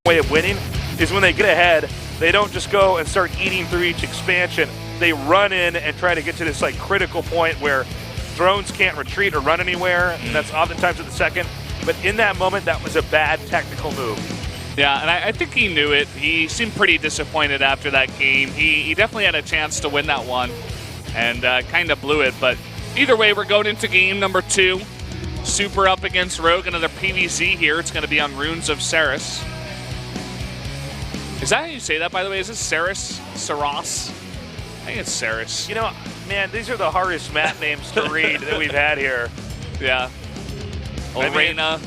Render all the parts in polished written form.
way of winning is when they get ahead, they don't just go and start eating through each expansion. They run in and try to get to this like critical point where drones can't retreat or run anywhere, and that's oftentimes at the second. But in that moment, that was a bad technical move. Yeah, and I think he knew it. He seemed pretty disappointed after that game. He definitely had a chance to win that one and kind of blew it. But either way, we're going into game number 2. Super up against Rogue, another PvZ here. It's going to be on Runes of Seras. Is that how you say that, by the way? Is it Seras? Seras? I think it's Seras. You know, man, these are the hardest map names to read that we've had here. Yeah. Orena.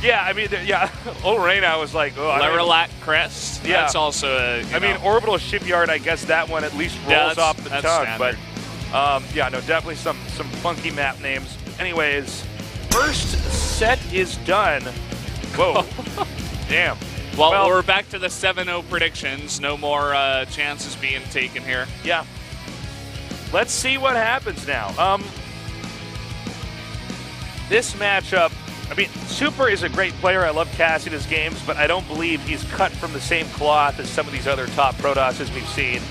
Yeah, I mean, yeah, Orena was like, oh, Leralac Crest. Yeah. That's also a, I mean, Orbital Shipyard, I guess that one at least rolls off the tongue. Standard. But, yeah, no, definitely some funky map names. Anyways, first set is done. Whoa. Damn. Well, we're back to the 7-0 predictions. No more chances being taken here. Yeah. Let's see what happens now. This matchup, I mean, Super is a great player. I love casting his games, but I don't believe he's cut from the same cloth as some of these other top Protosses we've seen.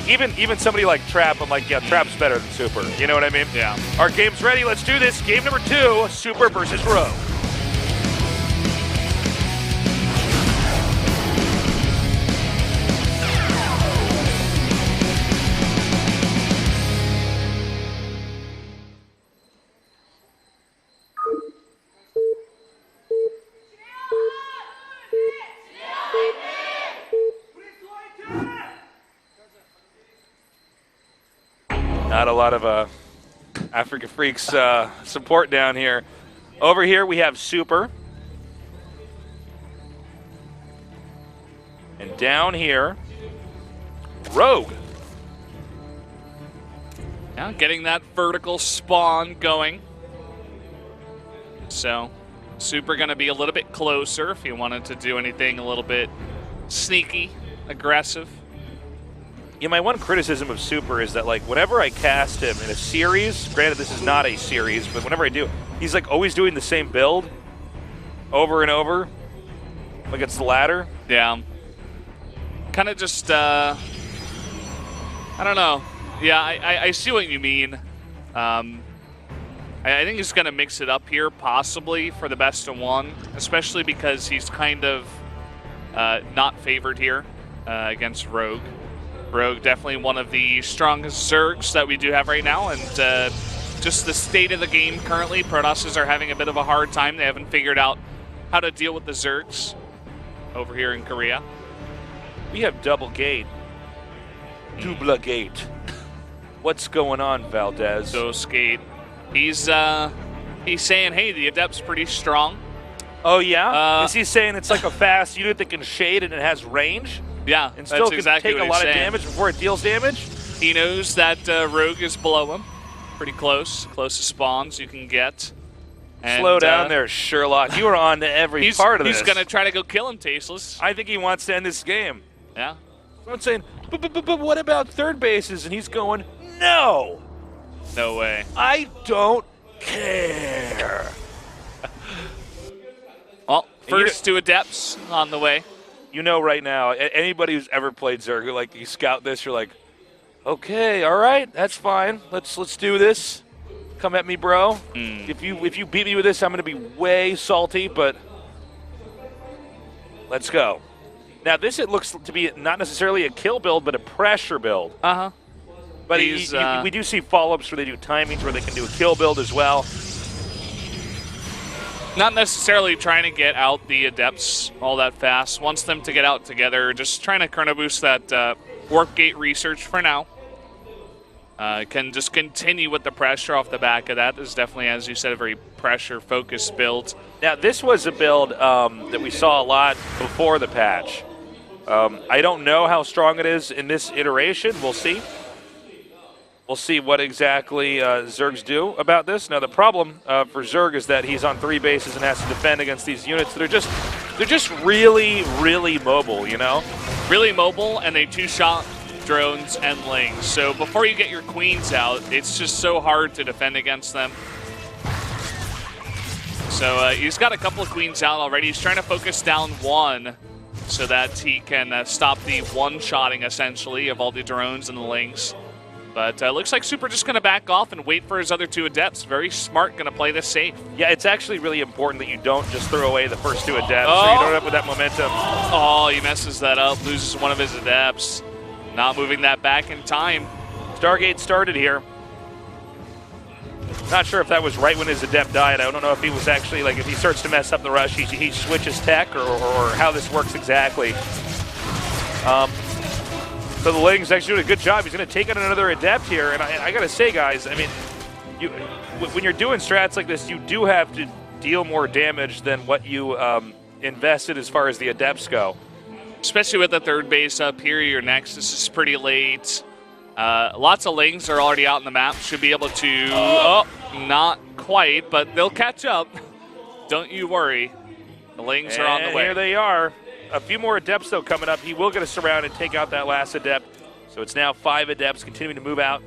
Even somebody like Trap, I'm like, yeah, Trap's better than Super. You know what I mean? Yeah. Our game's ready. Let's do this. Game number 2, Super versus Rogue. Not a lot of Afreeca Freaks support down here. Over here we have Super. And down here, Rogue. Yeah, getting that vertical spawn going. So, Super going to be a little bit closer if you wanted to do anything a little bit sneaky, aggressive. Yeah, my one criticism of Super is that, like, whenever I cast him in a series, granted this is not a series, but whenever I do, he's, like, always doing the same build over and over, like it's the ladder. Yeah. Kind of just, I don't know. Yeah, I see what you mean. I think he's going to mix it up here, possibly, for the best of 1, especially because he's kind of not favored here against Rogue. Rogue definitely one of the strongest Zergs that we do have right now, and just the state of the game currently, Protosses are having a bit of a hard time. They haven't figured out how to deal with the Zergs over here in Korea. We have double gate. Double gate. What's going on, Valdez? Dos gate. He's saying, hey, the Adept's pretty strong. Oh, yeah? Is he saying it's like a fast unit that can shade and it has range? Yeah, and still can exactly take a lot of damage before it deals damage? He knows that Rogue is below him. Pretty close. Closest spawns you can get. And, slow down there, Sherlock. You are on to every part of this. He's going to try to go kill him, Tasteless. I think he wants to end this game. Yeah. Someone's saying, but what about third bases? And he's going, no. No way. I don't care. Well, first 2 Adepts on the way. You know right now, anybody who's ever played Zerg, like you scout this, you're like, okay, all right, that's fine. Let's do this. Come at me, bro. If you beat me with this, I'm going to be way salty, but let's go. Now, this, it looks to be not necessarily a kill build, but a pressure build. Uh-huh. But we do see follow-ups where they do timings where they can do a kill build as well. Not necessarily trying to get out the Adepts all that fast. Wants them to get out together. Just trying to chrono boost that warp gate research for now. Can just continue with the pressure off the back of that. This is definitely, as you said, a very pressure-focused build. Now, this was a build that we saw a lot before the patch. I don't know how strong it is in this iteration. We'll see. We'll see what exactly Zergs do about this. Now, the problem for Zerg is that he's on 3 bases and has to defend against these units that are they're just really, really mobile, you know? Really mobile, and they 2-shot drones and lings. So before you get your queens out, it's just so hard to defend against them. So he's got a couple of queens out already. He's trying to focus down one so that he can stop the one-shotting, essentially, of all the drones and the links. But looks like Super just going to back off and wait for his other two adepts. Very smart, going to play this safe. Yeah, it's actually really important that you don't just throw away the first two adepts so you don't end up with that momentum. Oh, he messes that up, loses one of his adepts. Not moving that back in time. Stargate started here. Not sure if that was right when his adept died. I don't know if he was actually, like, if he starts to mess up the rush, he switches tech or how this works exactly. So the Ling's actually doing a good job. He's going to take out another adept here. And I got to say, guys, I mean, when you're doing strats like this, you do have to deal more damage than what you invested as far as the adepts go. Especially with the third base up here, your Nexus is pretty late. Lots of Lings are already out on the map. Should be able to, not quite, but they'll catch up. Don't you worry. The Lings are on the way. Here they are. A few more adepts, though, coming up. He will get a surround and take out that last adept. So it's now 5 adepts continuing to move out,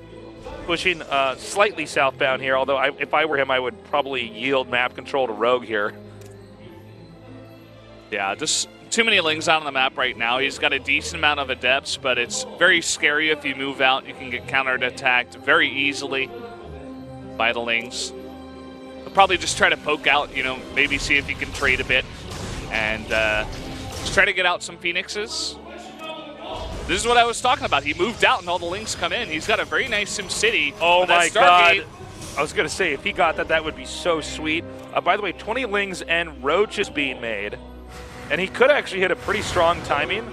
pushing slightly southbound here, although if I were him, I would probably yield map control to Rogue here. Yeah, just too many Lings out on the map right now. He's got a decent amount of adepts, but it's very scary if you move out. You can get counter-attacked very easily by the Lings. He'll probably just try to poke out, you know, maybe see if he can trade a bit and just try to get out some Phoenixes. This is what I was talking about. He moved out and all the Lings come in. He's got a very nice SimCity. Oh my God. I was going to say, if he got that, that would be so sweet. By the way, 20 Lings and roaches being made. And he could actually hit a pretty strong timing.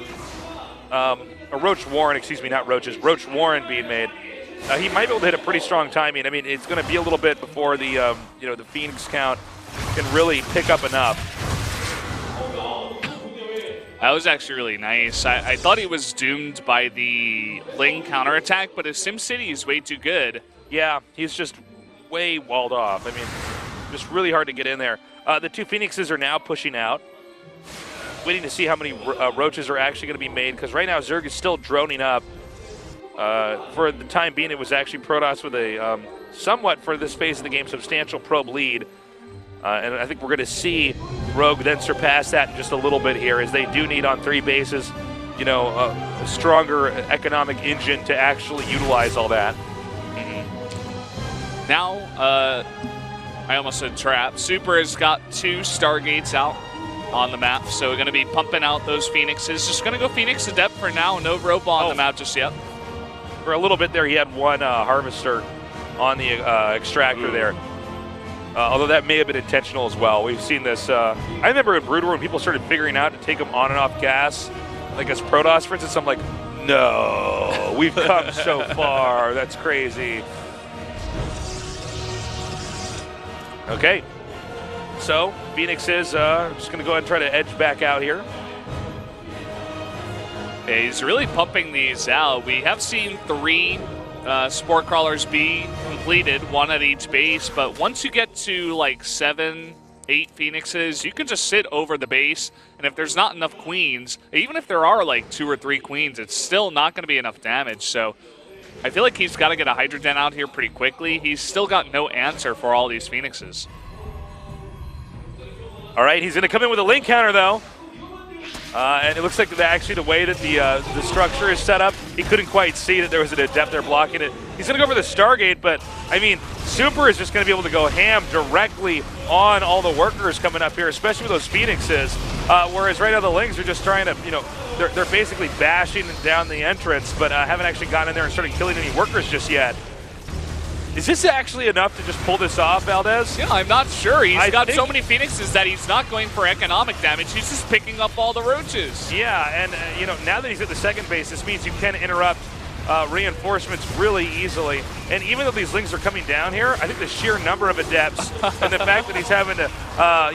A Roach Warren, excuse me, not roaches. Roach Warren being made. He might be able to hit a pretty strong timing. I mean, it's going to be a little bit before the the Phoenix count can really pick up enough. That was actually really nice. I thought he was doomed by the Ling counterattack, but his SimCity is way too good. Yeah, he's just way walled off. I mean, just really hard to get in there. The two Phoenixes are now pushing out. Waiting to see how many roaches are actually going to be made, because right now Zerg is still droning up. For the time being, it was actually Protoss with a somewhat, for this phase of the game, substantial probe lead. And I think we're going to see Rogue then surpass that in just a little bit here, as they do need on 3 bases, you know, a stronger economic engine to actually utilize all that. Mm-hmm. Now, I almost said trap. Super has got 2 Stargates out on the map, so we're going to be pumping out those Phoenixes. Just going to go Phoenix adept for now. No rope on the map just yet. For a little bit there, he had 1 Harvester on the extractor there. Although that may have been intentional as well. We've seen this. I remember in Brood War when people started figuring out to take them on and off gas, like as Protoss, for instance. I'm like, no, we've come so far. That's crazy. Okay. So Phoenix is just going to go ahead and try to edge back out here. Yeah, he's really pumping these out. We have seen 3 Spore Crawlers be completed, 1 at each base, but once you get to like 7, 8 Phoenixes, you can just sit over the base, and if there's not enough queens, even if there are like 2 or 3 queens, it's still not going to be enough damage. So I feel like he's got to get a Hydrogen out here pretty quickly. He's still got no answer for all these Phoenixes. All right, he's going to come in with a link counter, though. And it looks like actually the way that the structure is set up, he couldn't quite see that there was an adept there blocking it. He's going to go for the Stargate, but, I mean, Super is just going to be able to go ham directly on all the workers coming up here, especially with those Phoenixes. Whereas right now the Lings are just trying to, you know, they're basically bashing down the entrance, but haven't actually gotten in there and started killing any workers just yet. Is this actually enough to just pull this off, Valdez? Yeah, I'm not sure. He's got so many Phoenixes that he's not going for economic damage. He's just picking up all the roaches. Yeah, and you know, now that he's at the second base, this means you can interrupt reinforcements really easily. And even though these Lings are coming down here, I think the sheer number of adepts and the fact that he's having to,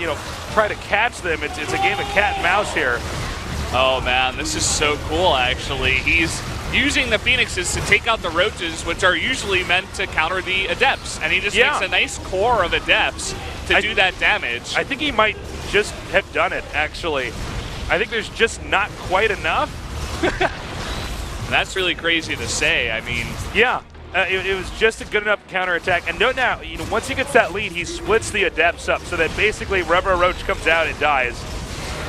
you know, try to catch them, it's a game of cat and mouse here. Oh man, this is so cool. Actually, he's using the Phoenixes to take out the roaches, which are usually meant to counter the adepts, and he just makes a nice core of adepts to do that damage. I think he might just have done it, actually. I think there's just not quite enough. That's really crazy to say. I mean, yeah, It was just a good enough counterattack. And note now, once he gets that lead, he splits the Adepts up so that basically Rubber Roach comes out and dies.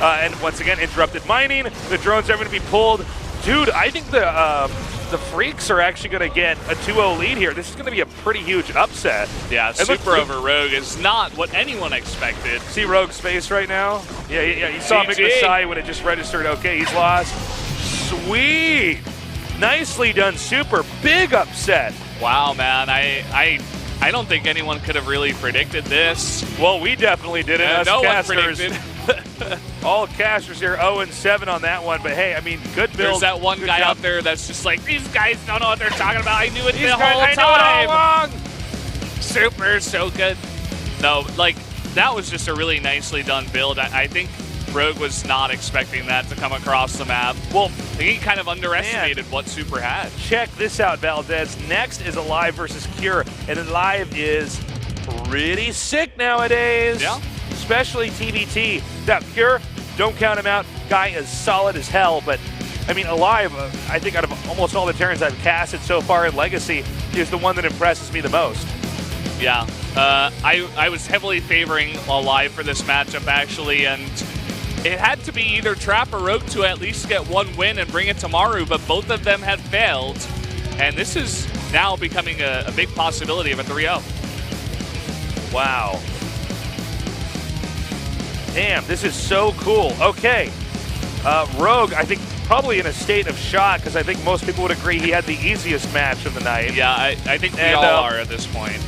And once again, interrupted mining. The drones are going to be pulled. Dude, I think the Freaks are actually going to get a 2-0 lead here. This is going to be a pretty huge upset. Yeah, Super over Rogue is not what anyone expected. See Rogue's face right now? Yeah, you saw him make the side when it just registered. Okay, he's lost. Sweet. Nicely done, Super. Big upset. Wow, man. I don't think anyone could have really predicted this. Well, we definitely didn't. Us no casters. one predicted. All casters here, 0-7 on that one. But hey, I mean, good build. There's that one guy out there that's just like, these guys don't know what they're talking about. I knew it the whole time. I know it all along. Super, so good. No, like, that was just a really nicely done build. I think Rogue was not expecting that to come across the map. Well, he kind of underestimated what Super had. Check this out, Valdez. Next is Alive versus Cure, and Alive is pretty sick nowadays. Yeah. Especially TVT. That Cure, don't count him out. Guy is solid as hell, but I mean, Alive, I think out of almost all the Terrans I've casted so far in Legacy, is the one that impresses me the most. Yeah, I was heavily favoring Alive for this matchup, actually, and it had to be either Trap or Rogue to at least get one win and bring it to Maru, but both of them had failed, and this is now becoming a big possibility of a 3-0. Wow. Damn, this is so cool. Okay, Rogue, I think probably in a state of shock because I think most people would agree he had the easiest match of the night. Yeah, I think we all are at this point.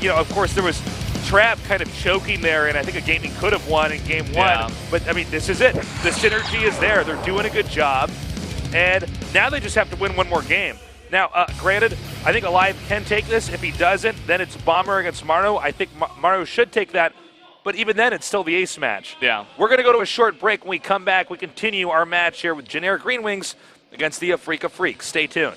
Of course, there was Trap kind of choking there, and I think a game he could have won in game one. Yeah. But, I mean, this is it. The synergy is there. They're doing a good job, and now they just have to win one more game. Now, granted, I think Alive can take this. If he doesn't, then it's Bomber against Marno. I think Marno should take that. But even then, it's still the ace match. Yeah. We're going to go to a short break. When we come back, we continue our match here with Generic Green Wings against the Afreeca Freaks. Stay tuned.